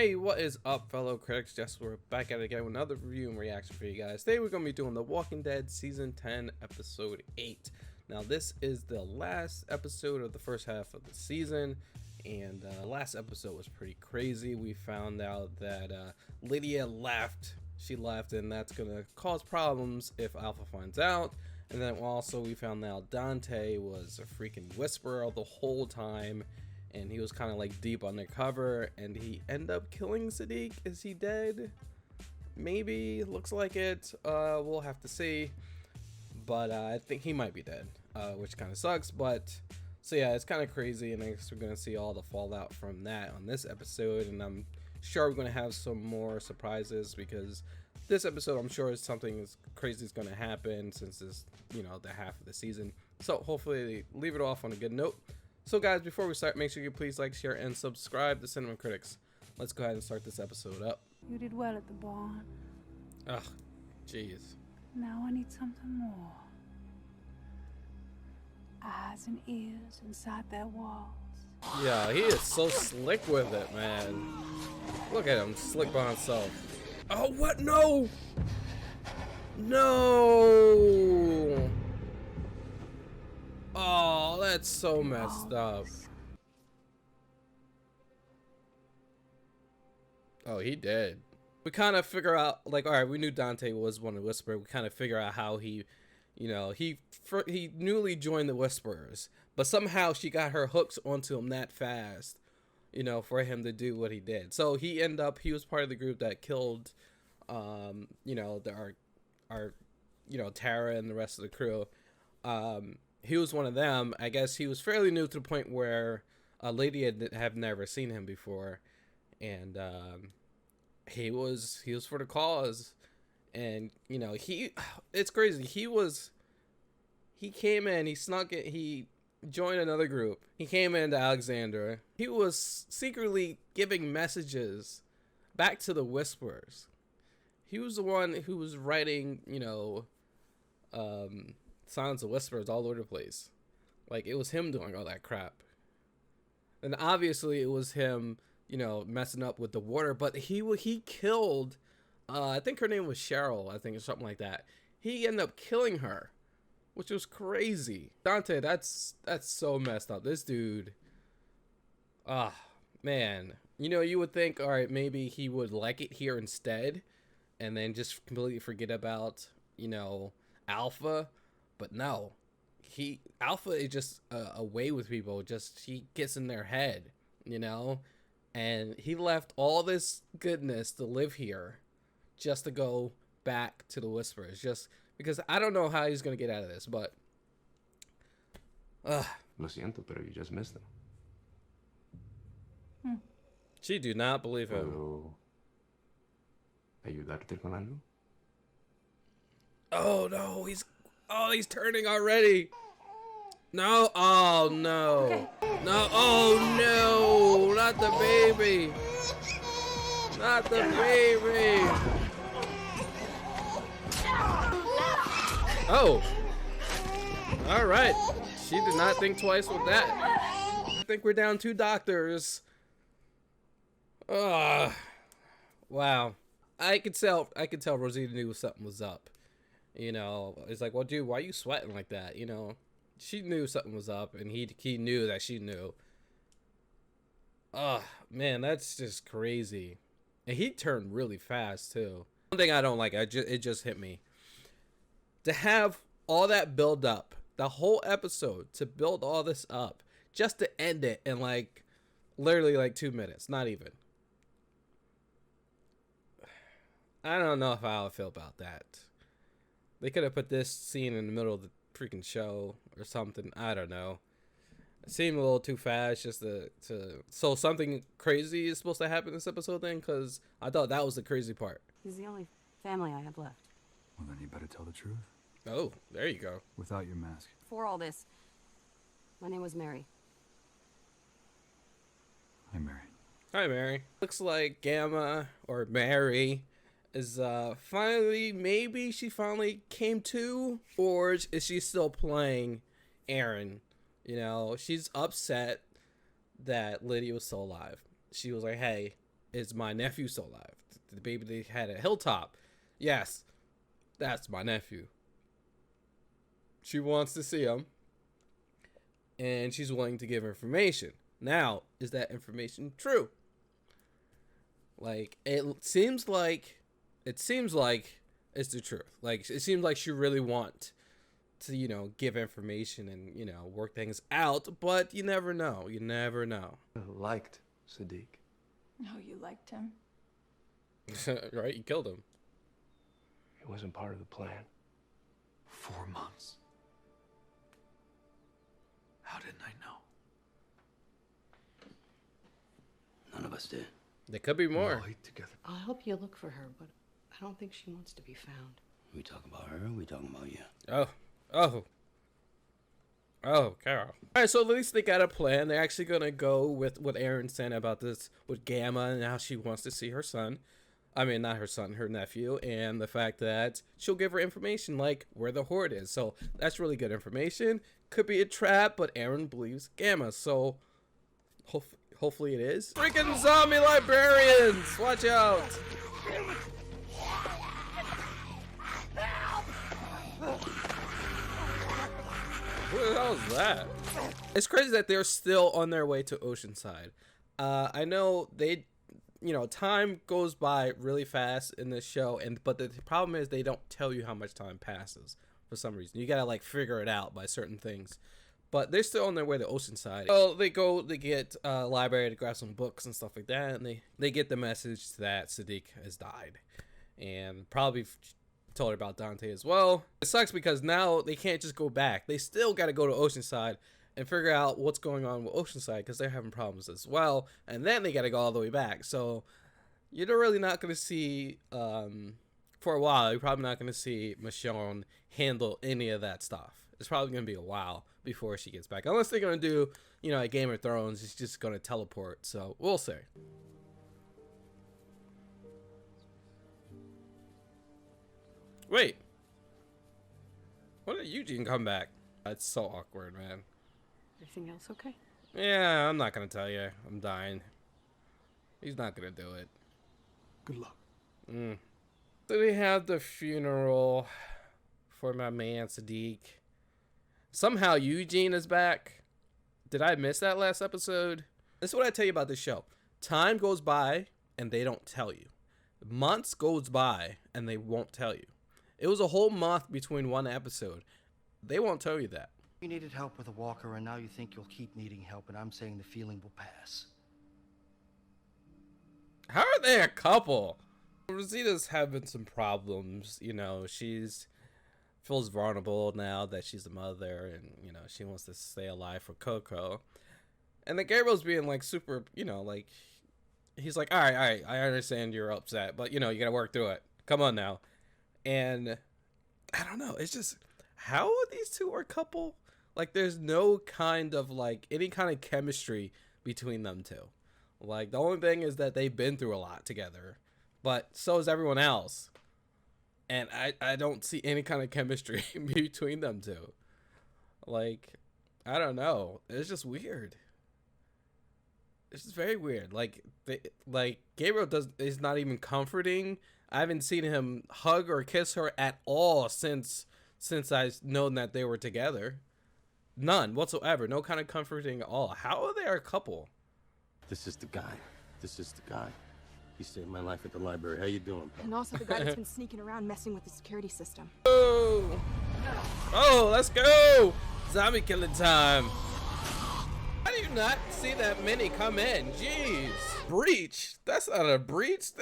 Hey, what is up, fellow critics? We're back at it again with another review and reaction for you guys. Today we're going to be doing The Walking Dead Season 10, Episode 8. Now, this is the last episode of the first half of the season, and the last episode was pretty crazy. We found out that Lydia left. She left, and that's going to cause problems if Alpha finds out. And then also we found out Dante was a freaking whisperer the whole time. And he was kind of like deep undercover, and he ended up killing Sadiq. Is he dead? Maybe. Looks like it. We'll have to see. But I think he might be dead, which kind of sucks. But so yeah, it's kind of crazy, and I guess we're gonna see all the fallout from that on this episode. And I'm sure we're gonna have some more surprises because this episode, I'm sure, is something as crazy is gonna happen since it's, you know, the half of the season. So hopefully they leave it off on a good note. So guys, before we start, make sure you please like, share, and subscribe to Cinema Critics. Let's go ahead and start this episode up. You did well at the barn. Ugh, jeez. Now I need something more. Eyes and ears inside their walls. Yeah, he is so slick with it, man. Look at him, slick by himself. Oh, what? No! No! Oh, that's so messed up. Oh, he did. We kind of figure out, like, all right, we knew Dante was one of the Whisperers. We kind of figure out how he, you know, he newly joined the Whisperers, but somehow she got her hooks onto him that fast, you know, for him to do what he did. So he was part of the group that killed, you know, our, you know, Tara and the rest of the crew. He was one of them. I guess he was fairly new to the point where a lady had never seen him before, and he was for the cause. And you know, it's crazy. He came in, he snuck it, he joined another group. He came into Alexandria. He was secretly giving messages back to the Whisperers. He was the one who was writing, you know, Silence of Whispers all over the place. Like, it was him doing all that crap. And obviously it was him, you know, messing up with the water, but he killed, I think her name was Cheryl, I think, or something like that. He ended up killing her, which was crazy. Dante, that's so messed up. This dude, man. You know, you would think, all right, maybe he would like it here instead, and then just completely forget about, you know, Alpha. But no, Alpha is just away with people. Just, he gets in their head, you know, and he left all this goodness to live here just to go back to the Whisperers, just because I don't know how he's gonna get out of this. But Lo siento, pero you just missed them. She do not believe him. ¿Puedo ayudarte con algo? Oh no, he's turning already. No, oh no. Okay. No, oh no, not the baby. Not the baby. Oh. All right. She did not think twice with that. I think we're down 2 doctors. Wow. I could tell Rosita knew something was up. You know, it's like, well, dude, why are you sweating like that? You know, she knew something was up, and he knew that she knew. Man, that's just crazy. And he turned really fast too. One thing I don't like, it just hit me. To have all that build up, the whole episode, to build all this up, just to end it in like literally like 2 minutes, not even. I don't know how I feel about that. They could have put this scene in the middle of the freaking show or something. I don't know. It seemed a little too fast just to so something crazy is supposed to happen this episode then, because I thought that was the crazy part. He's the only family I have left. Well, then you better tell the truth. Oh, there you go. Without your mask. Before all this, my name was Mary. Hi, Mary. Hi, Mary. Looks like Gamma, or Mary, is finally, maybe she finally came to, or is she still playing Aaron? You know, she's upset that Lydia was still alive. She was like, hey, is my nephew still alive? The baby they had at Hilltop. Yes, that's my nephew. She wants to see him, and she's willing to give information. Now, is that information true? Like, it seems like it's the truth. Like, it seems like she really wants to, you know, give information and, you know, work things out, but you never know. You never know. I liked Sadiq. No, you liked him. Right? You killed him. He wasn't part of the plan. 4 months. How didn't I know? None of us did. There could be more. We all ate together. I'll help you look for her, but I don't think she wants to be found. We talk about her, we talking about you. Oh, Carol. All right, so at least they got a plan. They're actually going to go with what Aaron said about this with Gamma and how she wants to see her son. I mean, not her son, her nephew. And the fact that she'll give her information like where the horde is. So that's really good information. Could be a trap, but Aaron believes Gamma. So hopefully it is. Freaking zombie librarians! Watch out! Who the hell is that? It's crazy that they're still on their way to Oceanside. I know they, you know, time goes by really fast in this show, but the problem is they don't tell you how much time passes for some reason. You gotta like figure it out by certain things. But they're still on their way to Oceanside. So they get a library to grab some books and stuff like that, and they get the message that Sadiq has died, and probably told her about Dante as well. It sucks because now they can't just go back. They still got to go to Oceanside and figure out what's going on with Oceanside because they're having problems as well. And then they got to go all the way back. So you're really not going to see, for a while, you're probably not going to see Michonne handle any of that stuff. It's probably going to be a while before she gets back. Unless they're going to do, you know, a Game of Thrones, it's just going to teleport. So we'll see. Wait. When did Eugene come back? That's so awkward, man. Everything else okay? Yeah, I'm not gonna tell you. I'm dying. He's not gonna do it. Good luck. So we have the funeral for my man Sadiq. Somehow Eugene is back. Did I miss that last episode? This is what I tell you about this show. Time goes by and they don't tell you. Months goes by and they won't tell you. It was a whole month between one episode. They won't tell you that. You needed help with a walker, and now you think you'll keep needing help, and I'm saying the feeling will pass. How are they a couple? Rosita's having some problems. You know, feels vulnerable now that she's a mother, and, you know, she wants to stay alive for Coco. And then Gabriel's being, like, super, you know, like, he's like, all right, I understand you're upset, but, you know, you gotta work through it. Come on now. And I don't know, it's just, how these two are a couple? Like, there's no kind of, like, any kind of chemistry between them two. Like, the only thing is that they've been through a lot together, but so is everyone else. And I don't see any kind of chemistry between them two. Like, I don't know, it's just weird. It's just very weird. Like, Gabriel is not even comforting. I haven't seen him hug or kiss her at all since I've known that they were together. None whatsoever. No kind of comforting at all. How are they a couple? This is the guy. He saved my life at the library. How you doing, pal? And also the guy that's been sneaking around messing with the security system. Oh, let's go! Zombie killing time. How do you not see that many come in? Jeez. Breach. That's not a breach.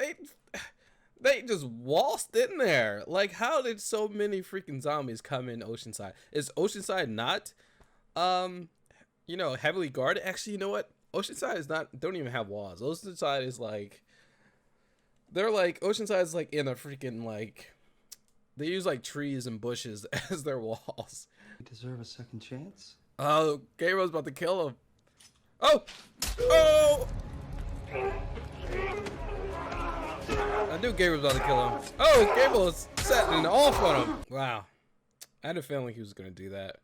They just waltzed in there. Like, how did so many freaking zombies come in Oceanside? Is Oceanside not, you know, heavily guarded? Actually, you know what? Oceanside don't even have walls. Oceanside is like, Oceanside is like in a freaking, like, they use like trees and bushes as their walls. You deserve a second chance? Oh, Gabriel's about to kill him. Oh! I knew Gabriel was about to kill him. Oh, Gabriel was setting off on him. Wow. I had a feeling he was going to do that.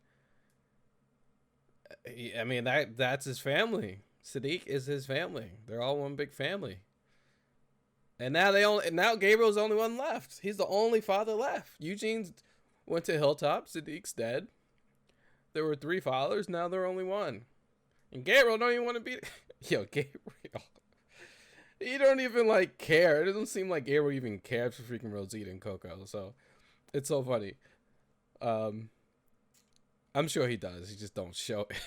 I mean, that's his family. Sadiq is his family. They're all one big family. And now Gabriel's the only one left. He's the only father left. Eugene's went to Hilltop. Sadiq's dead. There were 3 fathers. Now there are only 1. And Gabriel don't even want to be. Yo, Gabriel. He don't even like care. It doesn't seem like Gabriel even cares for freaking Rosita and Coco. So it's so funny. I'm sure he does. He just don't show it.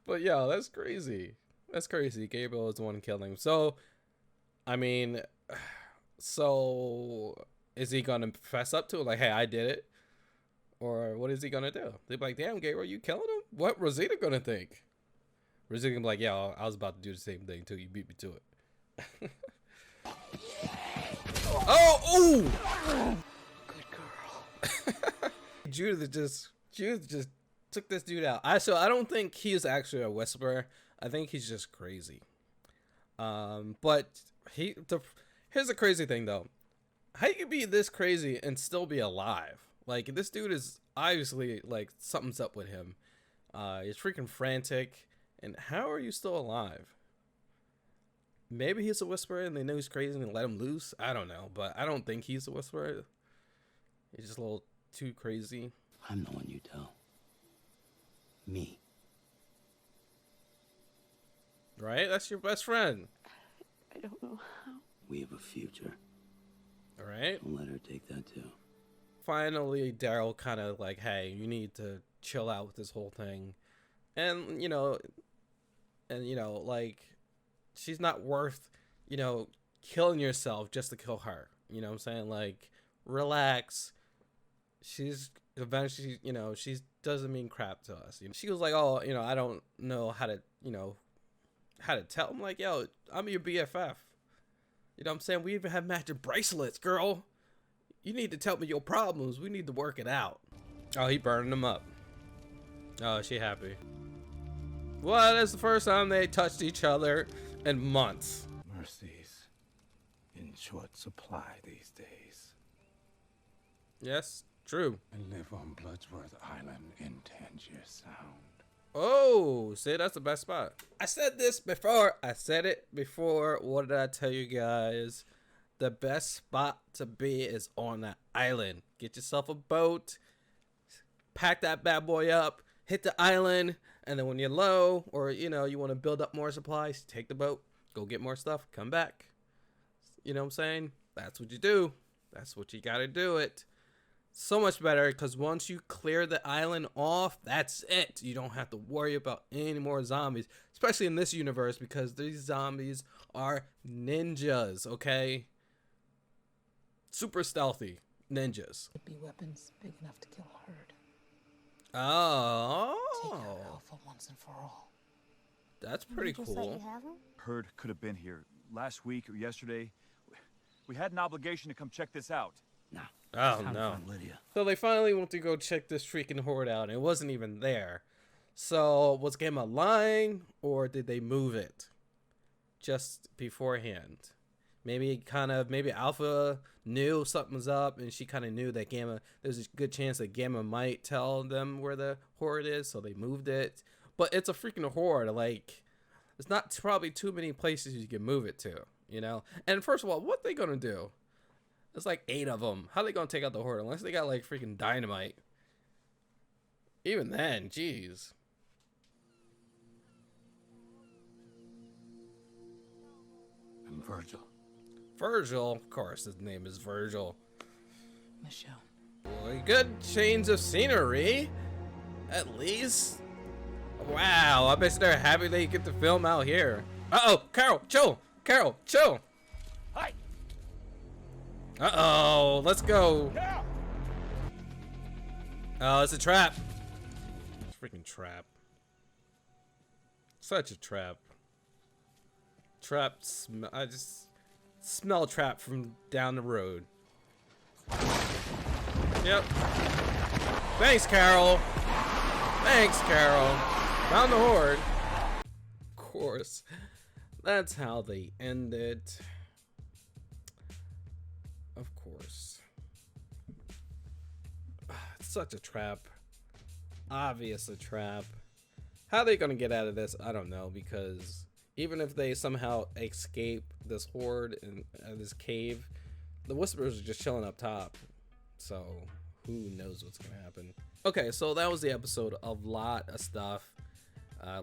But yo, that's crazy. That's crazy. Gabriel is the one killing him. So, I mean, so is he gonna fess up to it? Like, hey, I did it, or what is he gonna do? They're like, damn, Gabriel, you killing him? What Rosita gonna think? Rosita gonna be like, yo, I was about to do the same thing too. You beat me to it. Oh, ooh! Good girl. Judith just took this dude out. I don't think he's actually a whisperer. I think he's just crazy. But here's the crazy thing though. How you can be this crazy and still be alive? Like, this dude is obviously, like, something's up with him. He's freaking frantic. And how are you still alive? Maybe he's a whisperer and they know he's crazy and let him loose. I don't know, but I don't think he's a whisperer. He's just a little too crazy. I'm the one you tell. Me. Right? That's your best friend. I don't know how. We have a future. All right. Don't let her take that too. Finally, Daryl kind of like, hey, you need to chill out with this whole thing. And, like, she's not worth, killing yourself just to kill her. You know what I'm saying? Like, relax. She's eventually, she doesn't mean crap to us. She was like, oh, I don't know how to tell him. Like, yo, I'm your BFF. You know what I'm saying? We even have matching bracelets, girl. You need to tell me your problems. We need to work it out. Oh, he burning them up. Oh, is she happy? Well, that's the first time they touched each other in months. Mercy's in short supply these days. Yes, true. I live on Bloodsworth Island in Tangier Sound. Oh, see, that's the best spot. I said this before. I said it before. What did I tell you guys? The best spot to be is on that island. Get yourself a boat. Pack that bad boy up. Hit the island. And then when you're low or, you want to build up more supplies, take the boat. Go get more stuff. Come back. You know what I'm saying? That's what you do. That's what you got to do it. So much better because once you clear the island off, that's it. You don't have to worry about any more zombies, especially in this universe because these zombies are ninjas, okay? Super stealthy ninjas. Would be weapons big enough to kill a herd. Oh. Take out Alpha once and for all. That's pretty cool. Herd could have been here last week or yesterday. We had an obligation to come check this out. Nah. Oh no. Lydia. So they finally went to go check this freaking horde out and it wasn't even there. So was Gamma lying or did they move it just beforehand? Maybe Alpha knew something was up and she kind of knew that Gamma, there's a good chance that Gamma might tell them where the horde is, so they moved it. But it's a freaking horde. Like, there's not probably too many places you can move it to, And first of all, what they gonna do? There's like 8 of them. How are they gonna take out the horde unless they got like freaking dynamite? Even then, jeez. And Virgil. Virgil, of course, his name is Virgil. Michelle. Boy, good change of scenery, at least. Wow, I bet they're happy they get to film out here. Uh-oh, Carol, chill. Carol, chill. Hi. Uh-oh, let's go. Carol. Oh, it's a trap. It's a freaking trap. Such a trap. I just smell trap from down the road. Yep. Thanks, Carol. Thanks, Carol. Found the horde. Of course. That's how they end it. Of course. It's such a trap. Obvious a trap. How are they gonna get out of this? I don't know, because even if they somehow escape this horde in this cave. The Whisperers are just chilling up top, so who knows what's gonna happen. Okay, so that was the episode. A lot of stuff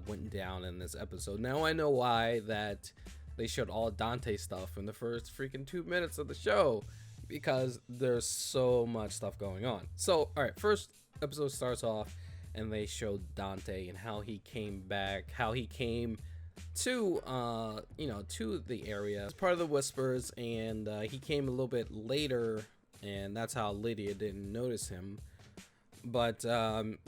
went down in this episode. Now I know why that they showed all Dante stuff in the first freaking 2 minutes of the show, because there's so much stuff going on. So all right, first episode starts off and they showed Dante and how he came back, how he came to to the area as part of the Whispers, and he came a little bit later, and that's how Lydia didn't notice him. But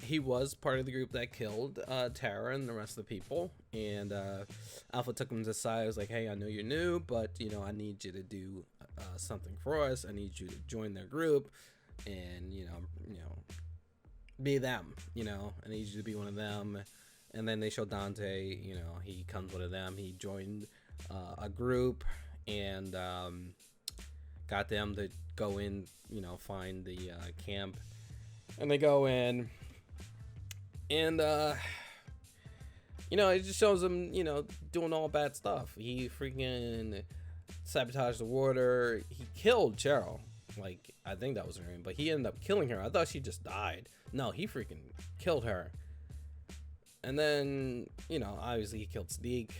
he was part of the group that killed Tara and the rest of the people, and Alpha took him to the side. Was like, hey, I know you're new, but I need you to do something for us. I need you to join their group and be them. I need you to be one of them. And then they show Dante, he comes one of them. He joined a group and got them to go in, find the camp. And they go in, and it just shows them, doing all bad stuff. He freaking sabotaged the water. He killed Cheryl. Like, I think that was her name, but he ended up killing her. I thought she just died. No, he freaking killed her. And then, obviously he killed Sadiq,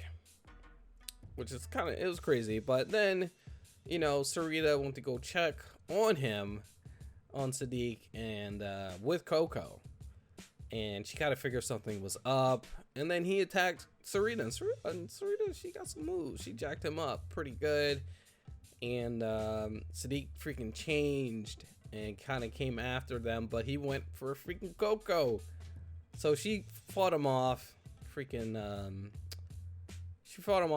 which is it was crazy. But then, Sarita went to go check on him, on Sadiq, and with Coco, and she kind of figured something was up. And then he attacked Sarita, and Sarita, she got some moves. She jacked him up pretty good, and Sadiq freaking changed and kind of came after them, but he went for freaking Coco. So she fought him off,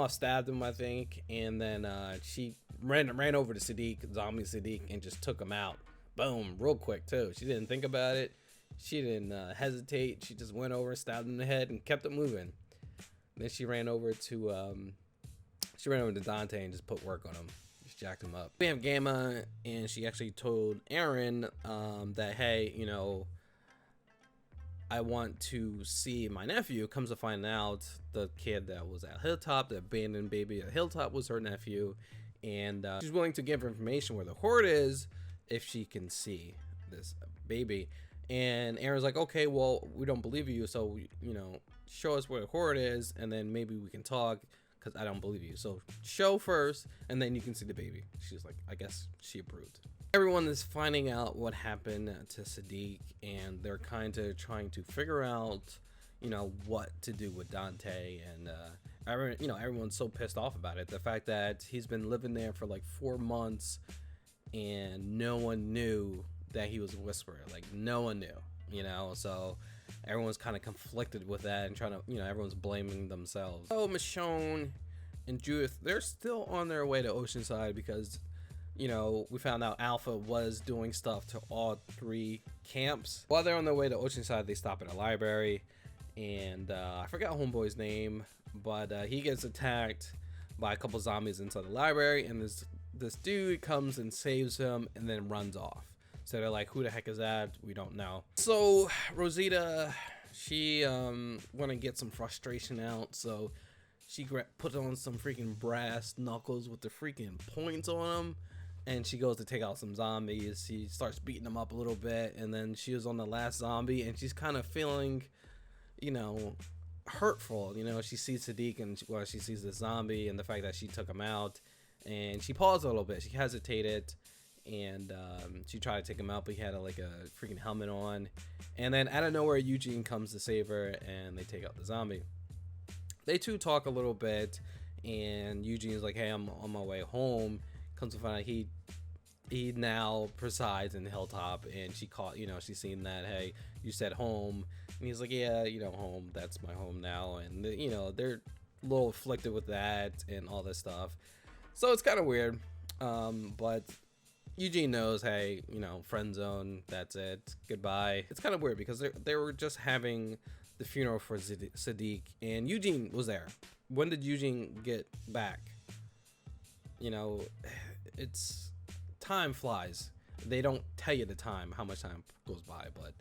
stabbed him, I think, and then she ran over to Sadiq, zombie Sadiq, and just took him out. Boom, real quick too. She didn't think about it. She didn't hesitate. She just went over, stabbed him in the head, and kept it moving. Then she ran over to Dante and just put work on him. Just jacked him up. We have Gamma, and she actually told Aaron that, hey, I want to see my nephew. Comes to find out, the kid that was at Hilltop, the abandoned baby at Hilltop, was her nephew, and she's willing to give her information where the horde is if she can see this baby. And Aaron's like, okay, well, we don't believe you, so show us where the horde is, and then maybe we can talk, because I don't believe you. So show first, and then you can see the baby. She's like, I guess she approved. Everyone is finding out what happened to Sadiq, and they're kind of trying to figure out, what to do with Dante. And everyone's so pissed off about it. The fact that he's been living there for like 4 months, and no one knew that he was a Whisperer. Like, no one knew, So everyone's kind of conflicted with that and trying to, everyone's blaming themselves. So Michonne and Judith, they're still on their way to Oceanside because, we found out Alpha was doing stuff to all 3 camps. While they're on their way to Oceanside, they stop at a library, and I forgot Homeboy's name, but he gets attacked by a couple zombies inside the library, and this dude comes and saves him and then runs off. So they're like, who the heck is that? We don't know. So Rosita, she want to get some frustration out, so she put on some freaking brass knuckles with the freaking points on them, and she goes to take out some zombies. She starts beating them up a little bit, and then she was on the last zombie, and she's kind of feeling, hurtful. She sees Sadiq, and she sees the zombie and the fact that she took him out, and she paused a little bit. She hesitated, and she tried to take him out, but he had a freaking helmet on. And then out of nowhere, Eugene comes to save her, and they take out the zombie. They two talk a little bit, and Eugene's like, hey, I'm on my way home. Comes to find out he now presides in Hilltop, and she's seen that, hey, you said home, and he's like, yeah, home, that's my home now. And they're a little afflicted with that and all this stuff, so it's kind of weird. But Eugene knows, hey, friend zone, that's it, goodbye. It's kind of weird because they were just having the funeral for Sadiq, and Eugene was there. When did Eugene get back? It's time flies. They don't tell you the time, how much time goes by, but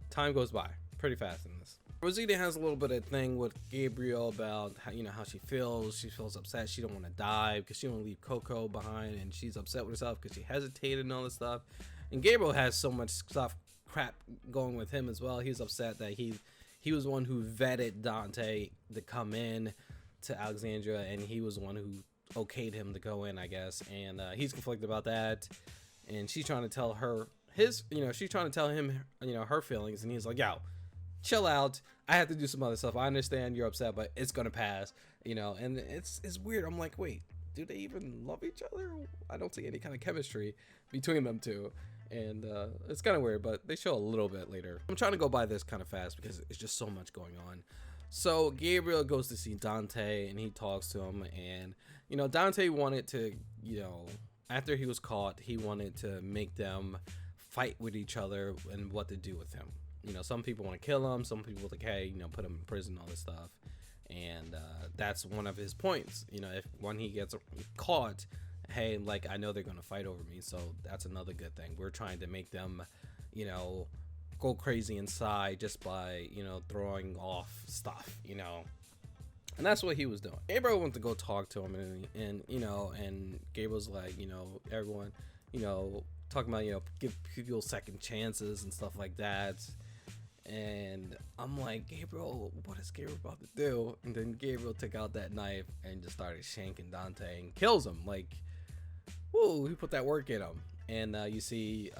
time goes by pretty fast in this. Rosita has a little bit of thing with Gabriel about how, how she feels. She feels upset. She don't want to die because she don't leave Coco behind, and she's upset with herself because she hesitated and all this stuff. And Gabriel has so much crap going with him as well. He's upset that he was the one who vetted Dante to come in to Alexandria, and he was the one who okayed him to go in, I guess. And he's conflicted about that, and she's trying to tell her she's trying to tell him her feelings, and he's like, yo, chill out, I have to do some other stuff. I understand you're upset, but it's gonna pass, and it's weird. I'm like, wait, do they even love each other? I don't see any kind of chemistry between them two, and it's kind of weird, but they show a little bit later. I'm trying to go by this kind of fast because it's just so much going on. So Gabriel goes to see Dante, and he talks to him, and Dante wanted to, after he was caught, he wanted to make them fight with each other and what to do with him. Some people want to kill him, some people like, hey, put him in prison, all this stuff. And that's one of his points. If when he gets caught, hey, like, I know they're gonna fight over me, so that's another good thing. We're trying to make them, go crazy inside just by, throwing off stuff, And that's what he was doing. Gabriel went to go talk to him, and Gabriel's like, everyone, talking about, give people second chances and stuff like that. And I'm like, Gabriel, what is Gabriel about to do? And then Gabriel took out that knife and just started shanking Dante and kills him. Like, whoa, he put that work in him. And you see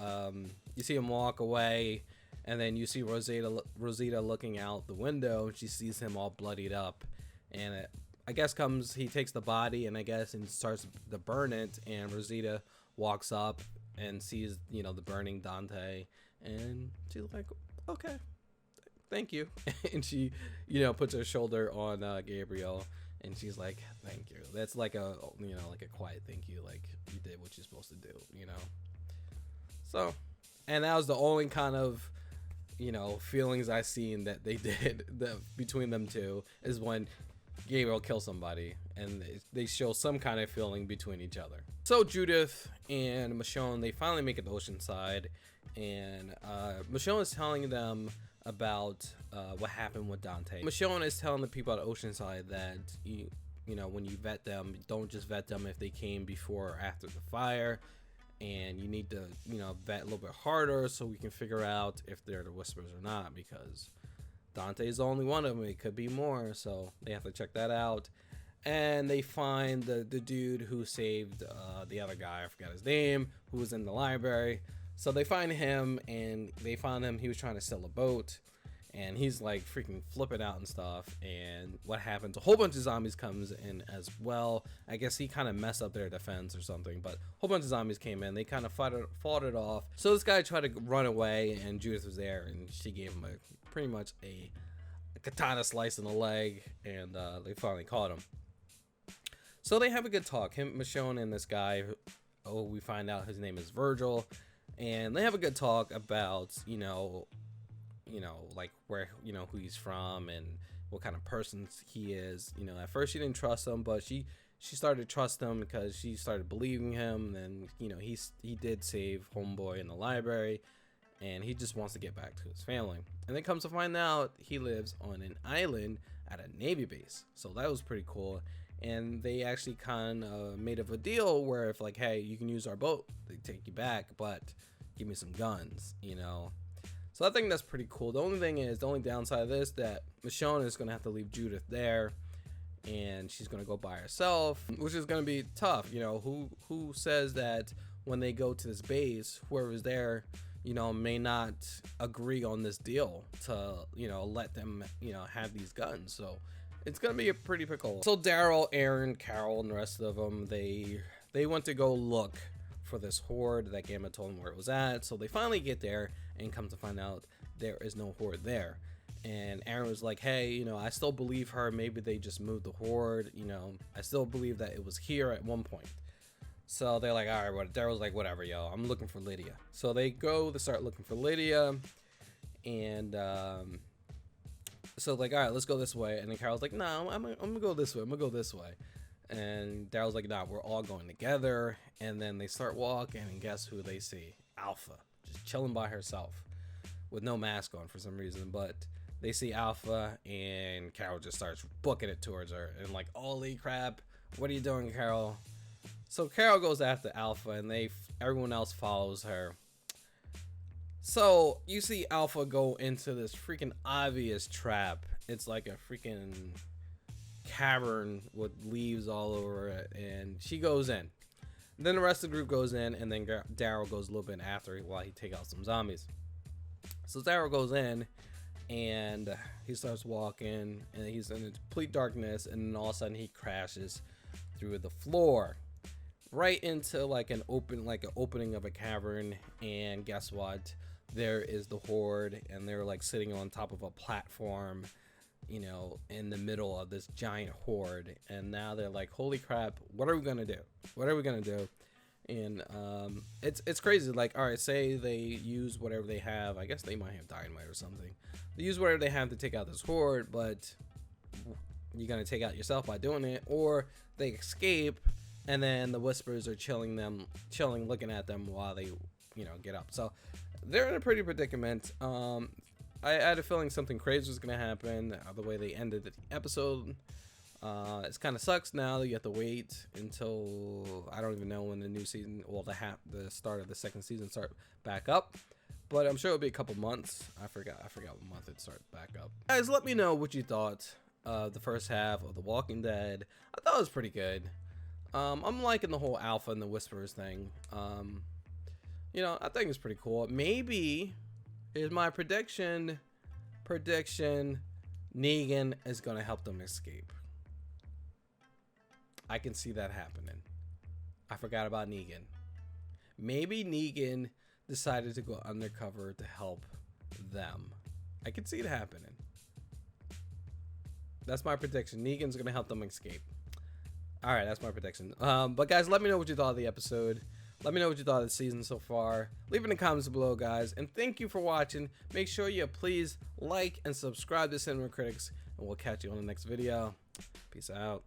him walk away, and then you see Rosita looking out the window, and she sees him all bloodied up. And I guess he takes the body, and I guess and starts to burn it. And Rosita walks up and sees the burning Dante, and she's like, okay, thank you. And she puts her shoulder on Gabriel, and she's like, thank you. That's like a like a quiet thank you, like you did what you're supposed to do. So, and that was the only kind of feelings I seen that they did between them two, is when Gabriel kills somebody and they show some kind of feeling between each other. So Judith and Michonne, they finally make it to Oceanside, and Michonne is telling them about what happened with Dante. Michonne is telling the people at Oceanside that when you vet them, don't just vet them if they came before or after the fire, and you need to vet a little bit harder so we can figure out if they're the Whisperers or not, because Dante is the only one of them. It could be more, so they have to check that out. And they find the dude who saved the other guy, I forgot his name, who was in the library. So they find him, and they found him, he was trying to sell a boat, and he's like freaking flipping out and stuff. And what happens, a whole bunch of zombies comes in as well. I guess he kind of messed up their defense or something, but a whole bunch of zombies came in. They kind of fought it off. So this guy tried to run away, and Judith was there, and she gave him pretty much a katana slice in the leg, and they finally caught him. So they have a good talk, Michonne and this guy, we find out his name is Virgil, and they have a good talk about like where who he's from and what kind of person he is. At first she didn't trust him, but she started to trust him because she started believing him. And he did save homeboy in the library, and he just wants to get back to his family. And then comes to find out he lives on an island at a Navy base, so that was pretty cool. And they actually kind of made of a deal where if like, hey, you can use our boat, they take you back, but give me some guns, So I think that's pretty cool. The only downside of this, that Michonne is going to have to leave Judith there, and she's going to go by herself, which is going to be tough. Who says that when they go to this base, whoever's there, may not agree on this deal to, let them, have these guns. So it's going to be a pretty pickle. So Daryl, Aaron, Carol, and the rest of them, they went to go look for this horde that Gamma told them where it was at. So they finally get there, and come to find out there is no horde there. And Aaron was like, hey, I still believe her. Maybe they just moved the horde. I still believe that it was here at one point. So they're like, all right, Daryl's like, whatever, yo, I'm looking for Lydia. So they start looking for Lydia, and so like, all right, let's go this way. And then Carol's like, no, I'm gonna go this way. I'm gonna go this way. And Daryl's like, nah, we're all going together. And then they start walking, and guess who they see? Alpha, just chilling by herself with no mask on for some reason. But they see Alpha, and Carol just starts booking it towards her and like, holy crap, what are you doing, Carol? So Carol goes after Alpha, and everyone else follows her. So you see Alpha go into this freaking obvious trap. It's like a freaking cavern with leaves all over it, and she goes in. Then the rest of the group goes in, and then Daryl goes a little bit after while he take out some zombies. So Daryl goes in, and he starts walking, and he's in complete darkness, and then all of a sudden he crashes through the floor right into like an opening of a cavern. And guess what? There is the Horde, and they're like sitting on top of a platform, you know, in the middle of this giant horde. And now they're like, holy crap, what are we gonna do? What are we gonna do? And it's crazy. Like, all right, say they use whatever they have. I guess they might have dynamite or something. They use whatever they have to take out this horde, but you're gonna take out yourself by doing it. Or they escape, and then the Whispers are chilling, looking at them while they, you know, get up. So they're in a pretty predicament. I had a feeling something crazy was gonna happen. The way they ended the episode, it kind of sucks. Now that you have to wait until I don't even know when the new season, well, the start of the second season start back up. But I'm sure it'll be a couple months. I forgot what month it starts back up. Guys, let me know what you thought of the first half of The Walking Dead. I thought it was pretty good. I'm liking the whole Alpha and the Whispers thing. You know, I think it's pretty cool. Maybe, here's my prediction, Negan is gonna help them escape. I can see that happening. I forgot about Negan. Maybe Negan decided to go undercover to help them. I can see it happening. That's my prediction. Negan's gonna help them escape. All right, that's my prediction. But guys, let me know what you thought of the episode. Let me know what you thought of the season so far. Leave it in the comments below, guys. And thank you for watching. Make sure you please like and subscribe to Cinema Critics, and we'll catch you on the next video. Peace out.